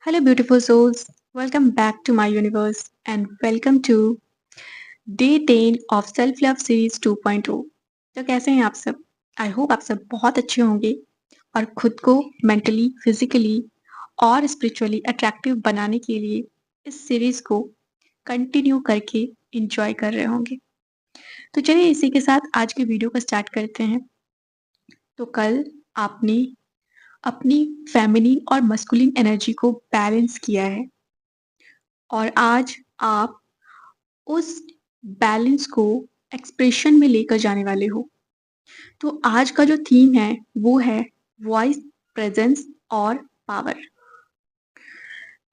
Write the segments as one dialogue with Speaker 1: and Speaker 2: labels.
Speaker 1: Hello, beautiful souls. Welcome back to my universe and welcome to Day 10 of Self Love Series 2.0। तो कैसे हैं आप सब? I hope आप सब बहुत अच्छे होंगे और खुद को मेंटली, फिजिकली और स्पिरिचुअली अट्रैक्टिव बनाने के लिए इस सीरीज को कंटिन्यू करके इंजॉय कर रहे होंगे। तो चलिए इसी के साथ आज के वीडियो को स्टार्ट करते हैं। तो कल आपने अपनी फेमिनिन और मस्कुलिन एनर्जी को बैलेंस किया है और आज आप उस बैलेंस को एक्सप्रेशन में लेकर जाने वाले हो। तो आज का जो थीम है वो है वॉइस, प्रेजेंस और पावर।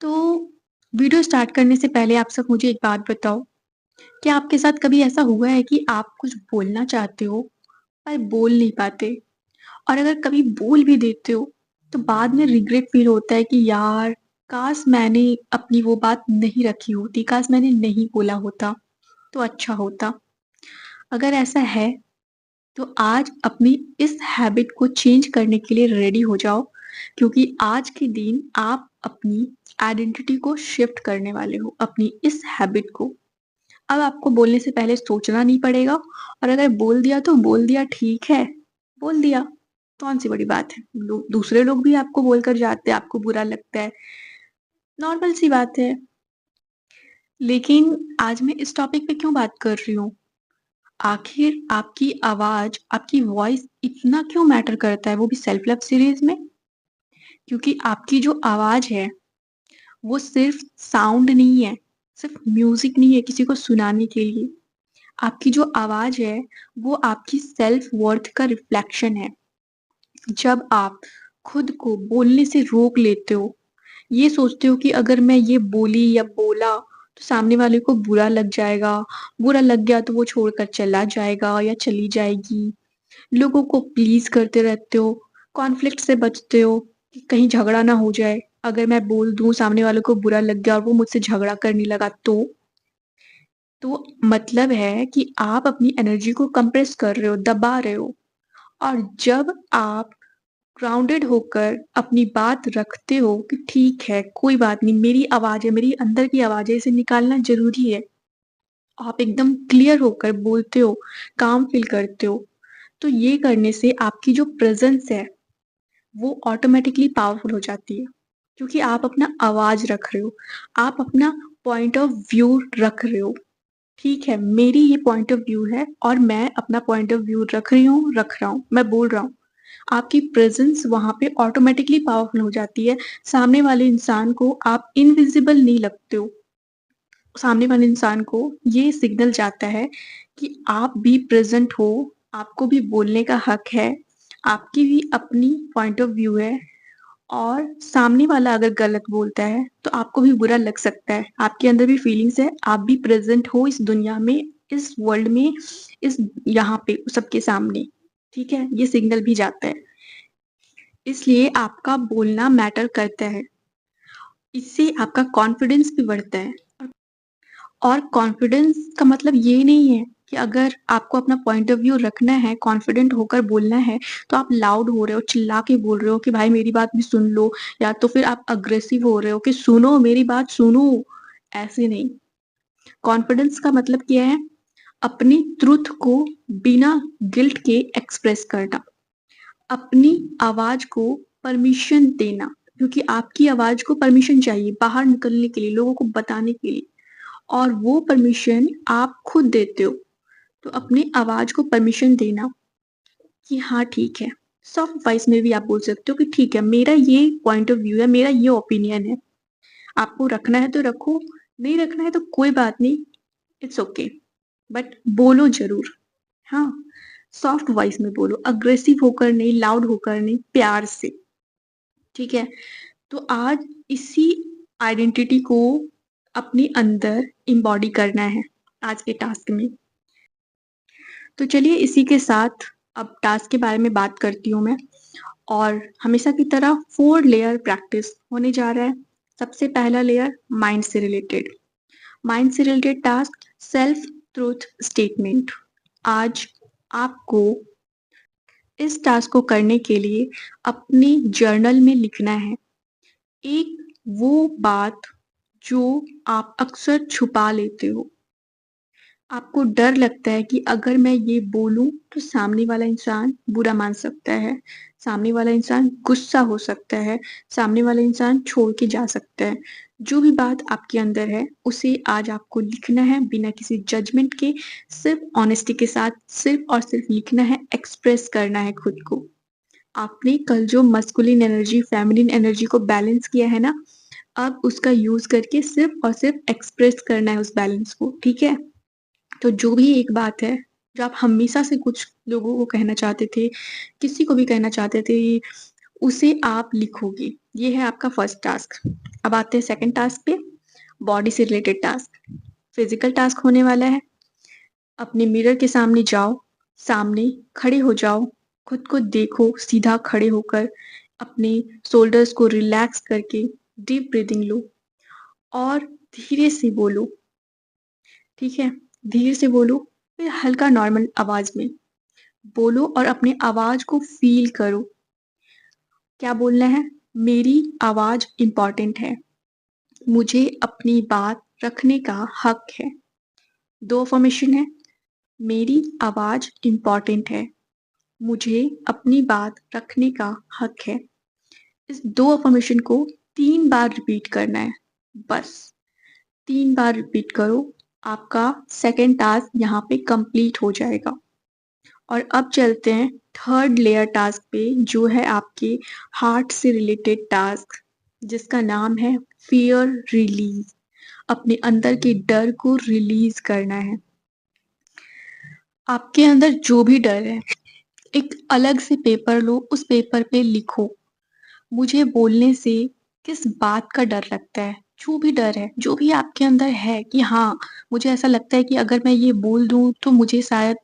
Speaker 1: तो वीडियो स्टार्ट करने से पहले आप सब मुझे एक बात बताओ, क्या आपके साथ कभी ऐसा हुआ है कि आप कुछ बोलना चाहते हो पर बोल नहीं पाते, और अगर कभी बोल भी देते हो तो बाद में रिग्रेट फील होता है कि यार काश मैंने अपनी वो बात नहीं रखी होती, काश मैंने नहीं बोला होता तो अच्छा होता। अगर ऐसा है तो आज अपनी इस हैबिट को चेंज करने के लिए रेडी हो जाओ, क्योंकि आज के दिन आप अपनी आइडेंटिटी को शिफ्ट करने वाले हो, अपनी इस हैबिट को। अब आपको बोलने से पहले सोचना नहीं पड़ेगा, और अगर बोल दिया तो बोल दिया, ठीक है, बोल दिया, कौन सी बड़ी बात है। दूसरे लोग भी आपको बोलकर जाते हैं, आपको बुरा लगता है, नॉर्मल सी बात है। लेकिन आज मैं इस टॉपिक पे क्यों बात कर रही हूँ? आखिर आपकी आवाज, आपकी वॉइस इतना क्यों मैटर करता है, वो भी सेल्फ लव सीरीज में? क्योंकि आपकी जो आवाज है वो सिर्फ साउंड नहीं है, सिर्फ म्यूजिक नहीं है किसी को सुनाने के लिए। आपकी जो आवाज है वो आपकी सेल्फ वर्थ का रिफ्लेक्शन है। जब आप खुद को बोलने से रोक लेते हो, ये सोचते हो कि अगर मैं ये बोली या बोला तो सामने वाले को बुरा लग जाएगा, बुरा लग गया तो वो छोड़कर चला जाएगा या चली जाएगी, लोगों को प्लीज करते रहते हो, कॉन्फ्लिक्ट से बचते हो कि कहीं झगड़ा ना हो जाए, अगर मैं बोल दूं सामने वाले को बुरा लग गया और वो मुझसे झगड़ा करने लगा तो मतलब है कि आप अपनी एनर्जी को कंप्रेस कर रहे हो, दबा रहे हो। और जब आप ग्राउंडेड होकर अपनी बात रखते हो कि ठीक है, कोई बात नहीं, मेरी आवाज है, मेरी अंदर की आवाज है, इसे निकालना जरूरी है, आप एकदम क्लियर होकर बोलते हो, काम फील करते हो, तो ये करने से आपकी जो प्रेजेंस है वो ऑटोमेटिकली पावरफुल हो जाती है, क्योंकि आप अपना आवाज रख रहे हो, आप अपना पॉइंट ऑफ व्यू रख रहे हो। ठीक है, मेरी ये पॉइंट ऑफ व्यू है और मैं अपना पॉइंट ऑफ व्यू रख रही हूँ, रख रहा हूँ, मैं बोल रहा हूँ। आपकी प्रेजेंस वहां पे ऑटोमेटिकली पावरफुल हो जाती है। सामने वाले इंसान को आप इनविजिबल नहीं लगते हो, सामने वाले इंसान को ये सिग्नल जाता है कि आप भी प्रेजेंट हो, आपको भी बोलने का हक है, आपकी भी अपनी पॉइंट ऑफ व्यू है। और सामने वाला अगर गलत बोलता है तो आपको भी बुरा लग सकता है, आपके अंदर भी फीलिंग्स है, आप भी प्रेजेंट हो इस दुनिया में, इस वर्ल्ड में, इस यहाँ पे सबके सामने। ठीक है, ये सिग्नल भी जाता है, इसलिए आपका बोलना मैटर करता है। इससे आपका कॉन्फिडेंस भी बढ़ता है। और कॉन्फिडेंस का मतलब ये नहीं है कि अगर आपको अपना पॉइंट ऑफ व्यू रखना है, कॉन्फिडेंट होकर बोलना है, तो आप लाउड हो रहे हो, चिल्ला के बोल रहे हो कि भाई मेरी बात भी सुन लो, या तो फिर आप अग्रेसिव हो रहे हो कि सुनो मेरी बात सुनो। ऐसे नहीं। कॉन्फिडेंस का मतलब क्या है? अपनी ट्रुथ को बिना गिल्ट के एक्सप्रेस करना, अपनी आवाज को परमिशन देना, क्योंकि आपकी आवाज को परमिशन चाहिए बाहर निकलने के लिए, लोगों को बताने के लिए, और वो परमिशन आप खुद देते हो। तो अपनी आवाज को परमिशन देना कि हाँ ठीक है, सॉफ्ट वॉइस में भी आप बोल सकते हो कि ठीक है, मेरा ये पॉइंट ऑफ व्यू है, मेरा ये ओपिनियन है, आपको रखना है तो रखो, नहीं रखना है तो कोई बात नहीं, इट्स ओके, बट बोलो जरूर। हाँ, सॉफ्ट वॉइस में बोलो, अग्रेसिव होकर नहीं, लाउड होकर नहीं, प्यार से। ठीक है, तो आज इसी आइडेंटिटी को अपने अंदर इम्बॉडी करना है आज के टास्क में। तो चलिए इसी के साथ अब टास्क के बारे में बात करती हूँ मैं। और हमेशा की तरह 4 लेयर प्रैक्टिस होने जा रहा है। सबसे पहला लेयर माइंड से रिलेटेड, माइंड से related task self truth statement. आज आपको इस टास्क को करने के लिए अपनी जर्नल में लिखना है एक वो बात जो आप अक्सर छुपा लेते हो। आपको डर लगता है कि अगर मैं ये बोलूँ तो सामने वाला इंसान बुरा मान सकता है, सामने वाला इंसान गुस्सा हो सकता है, सामने वाला इंसान छोड़ के जा सकता है। जो भी बात आपके अंदर है, उसे आज आपको लिखना है बिना किसी जजमेंट के, सिर्फ़ ऑनेस्टी के साथ सिर्फ़ और सिर्फ़ लिखना है, एक्सप्रेस करना है खुद को। आपने कल जो मस्कुलिन एनर्जी, फेमिनिन एनर्जी को बैलेंस किया है ना, अब उसका यूज़ करके सिर्फ़ और सिर्फ़ एक्सप्रेस करना है उस बैलेंस को, ठीक है? तो जो भी एक बात है, जो आप हमेशा से कुछ लोगों को कहना चाहते थे, किसी को भी कहना चाहते थे, उसे आप लिखोगे। ये है आपका फर्स्ट टास्क। अब आते हैं सेकंड टास्क पे, बॉडी से रिलेटेड टास्क। फिज़िकल टास्क होने वाला है, अपने मिरर के सामने जाओ, सामने खड़े हो जाओ, खुद को देखो सीधा खड़े होकर, अपने शोल्डर्स को रिलैक्स करके डीप ब्रीथिंग लो और धीरे से बोलो, ठीक है? धीरे से बोलो, फिर हल्का नॉर्मल आवाज़ में बोलो और अपनी आवाज़ को फ़ील करो। क्या बोलना है? मेरी आवाज़ इम्पोर्टेंट है। मुझे अपनी बात रखने का हक है। 2 अफ़र्मेशन है, मेरी आवाज़ इम्पोर्टेंट है। मुझे अपनी बात रखने का हक है। इस 2 अफ़र्मेशन को 3 बार रिपीट करना है, बस 3 बार रिपीट करो, आपका सेकंड टास्क यहाँ पे कंप्लीट हो जाएगा। और अब चलते हैं थर्ड लेयर टास्क पे, जो है आपके हार्ट से रिलेटेड टास्क, जिसका नाम है फियर रिलीज। अपने अंदर के डर को रिलीज करना है। आपके अंदर जो भी डर है, एक अलग से पेपर लो, उस पेपर पे लिखो, मुझे बोलने से किस बात का डर लगता है। जो भी डर है, जो भी आपके अंदर है कि हाँ, मुझे ऐसा लगता है कि अगर मैं ये बोल दूँ तो मुझे शायद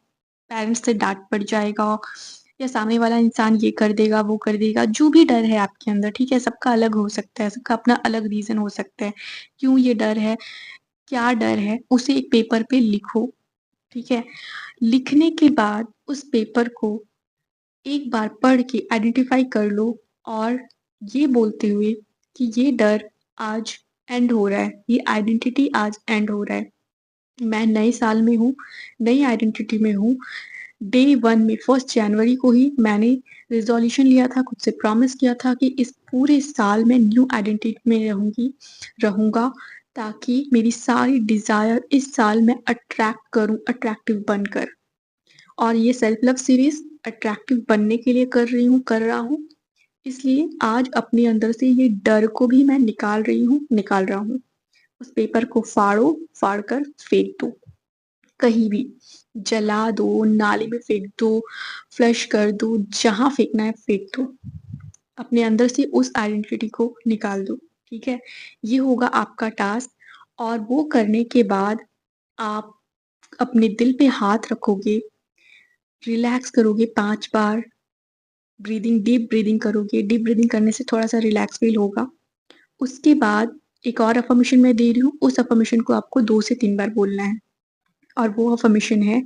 Speaker 1: पेरेंट्स से डाँट पड़ जाएगा या सामने वाला इंसान ये कर देगा, वो कर देगा। जो भी डर है आपके अंदर, ठीक है? सबका अलग हो सकता है, सबका अपना अलग रीज़न हो सकता है, क्यों ये डर है, क्या डर है, उसे एक पेपर पे लिखो, ठीक है? लिखने के बाद उस पेपर को एक बार पढ़ के आइडेंटिफ़ाई कर लो और ये बोलते हुए कि ये डर आज एंड हो रहा है, ये आइडेंटिटी आज एंड हो रहा है। मैं नए साल में हूँ, नई आइडेंटिटी में हूँ। डे 1 में 1st जनवरी को ही मैंने रिज़ॉल्यूशन लिया था, खुद से प्रॉमिस किया था कि इस पूरे साल मैं न्यू आइडेंटिटी में रहूँगा, ताकि मेरी सारी डिज़ायर इस साल मैं अट्रैक्ट करूँ, अट्रैक्टिव बनकर। और ये सेल्फ लव सीरीज़ अट्रैक्टिव बनने के लिए कर रहा हूँ, इसलिए आज अपने अंदर से ये डर को भी मैं निकाल रहा हूँ। उस पेपर को फाड़ो, फाड़ कर फेंक दो। कहीं भी, जला दो, नाली में फेंक दो, फ्लश कर दो, जहाँ फेंकना है फेंक दो। अपने अंदर से उस आइडेंटिटी को निकाल दो, ठीक है? ये होगा आपका टास्क और वो करने के बाद आप अपने दिल पे हाथ रखोगे, रिलैक्स करोगे 5 बार, डीप ब्रीथिंग करोगे, डीप ब्रीथिंग करने से थोड़ा-सा रिलैक्स फ़ील होगा। उसके बाद एक और अफ़र्मेशन मैं दे रही हूँ, उस अफ़र्मेशन को आपको 2 से 3 बार बोलना है और वो अफ़र्मेशन है,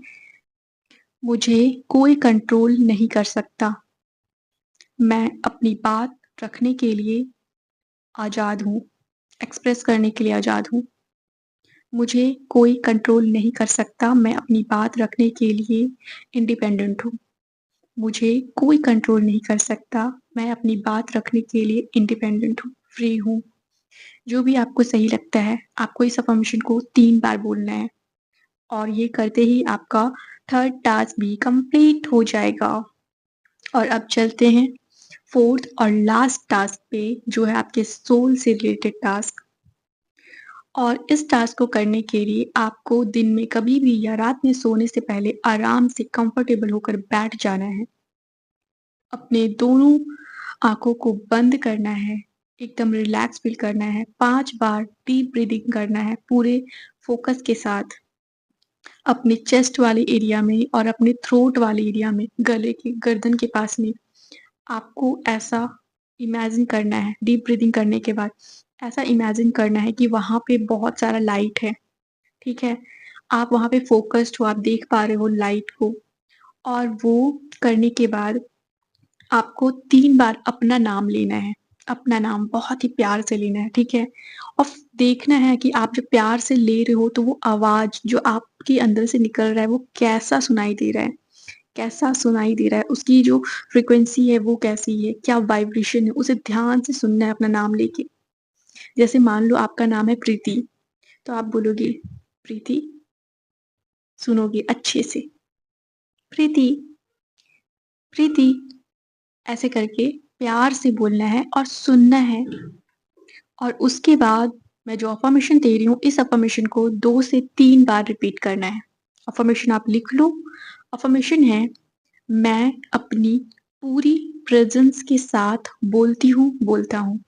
Speaker 1: मुझे कोई कंट्रोल नहीं कर सकता। मैं अपनी बात रखने के लिए आज़ाद हूँ, एक्सप्रेस करने के लिए आज़ाद हूँ। मुझे कोई कंट्रोल नहीं कर सकता, मैं अपनी बात रखने के लिए इंडिपेंडेंट हूँ। मुझे कोई कंट्रोल नहीं कर सकता, मैं अपनी बात रखने के लिए इंडिपेंडेंट हूँ, फ्री हूँ। जो भी आपको सही लगता है, आपको इस अफ़र्मेशन को 3 बार बोलना है और ये करते ही आपका थर्ड टास्क भी कंप्लीट हो जाएगा। और अब चलते हैं फोर्थ और लास्ट टास्क पे, जो है आपके सोल से रिलेटेड टास्क। और इस टास्क को करने के लिए आपको दिन में कभी भी या रात में सोने से पहले आराम से कंफर्टेबल होकर बैठ जाना है। अपने दोनों आँखों को बंद करना है, एकदम रिलैक्स फ़ील करना है, 5 बार डीप ब्रीथिंग करना है पूरे फ़ोकस के साथ। अपने चेस्ट वाले एरिया में और अपने थ्रोट वाले एरिया में, गले के गर्दन के पास में आपको ऐसा इमेजिन करना है, डीप ब्रीथिंग करने के बाद ऐसा इमेजिन करना है कि वहाँ पे बहुत सारा लाइट है, ठीक है? आप वहाँ पे फ़ोकस्ड हो, आप देख पा रहे हो लाइट को और वो करने के बाद आपको 3 बार अपना नाम लेना है। अपना नाम बहुत ही प्यार से लेना है, ठीक है? और देखना है कि आप जब प्यार से ले रहे हो तो वो आवाज़ जो आपके अंदर से निकल रहा है वो कैसा सुनाई दे रहा है? कैसा सुनाई दे रहा है? उसकी जो फ्रीक्वेंसी है वो कैसी है? क्या वाइब्रेशन है? उसे ध्यान से सुनना है अपना नाम लेके। जैसे मान लो आपका नाम है प्रीति, तो आप बोलोगे प्रीति, सुनोगे अच्छे से, प्रीति, प्रीति, ऐसे करके प्यार से बोलना है और सुनना है। और उसके बाद मैं जो अफ़र्मेशन दे रही हूँ, इस अफ़र्मेशन को 2 से 3 बार रिपीट करना है। अफ़र्मेशन आप लिख लो। अफ़र्मेशन है, मैं अपनी पूरी प्रेज़ेंस के साथ बोलती हूँ, बोलता हूँ।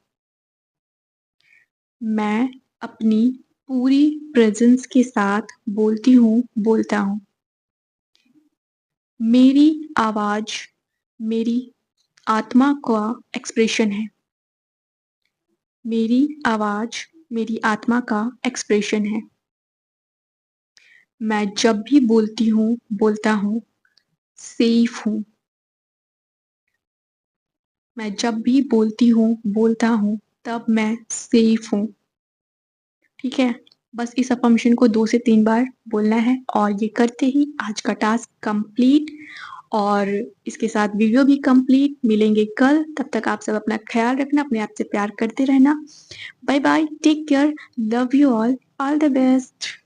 Speaker 1: मैं अपनी पूरी प्रेज़ेंस के साथ बोलती हूँ, बोलता हूँ। मेरी आवाज़ मेरी आत्मा का एक्सप्रेशन है। मेरी आवाज़ मेरी आत्मा का एक्सप्रेशन है। मैं जब भी बोलती हूँ, बोलता हूँ, सेफ हूँ। मैं जब भी बोलती हूँ, बोलता हूँ, तब मैं सेफ हूँ। ठीक है? बस इस अफ़र्मेशन को 2 से 3 बार बोलना है और ये करते ही आज का टास्क कंप्लीट और इसके साथ वीडियो भी कंप्लीट। मिलेंगे कल, तब तक आप सब अपना ख़्याल रखना, अपने आप से प्यार करते रहना। Bye bye, take care, love you all the best.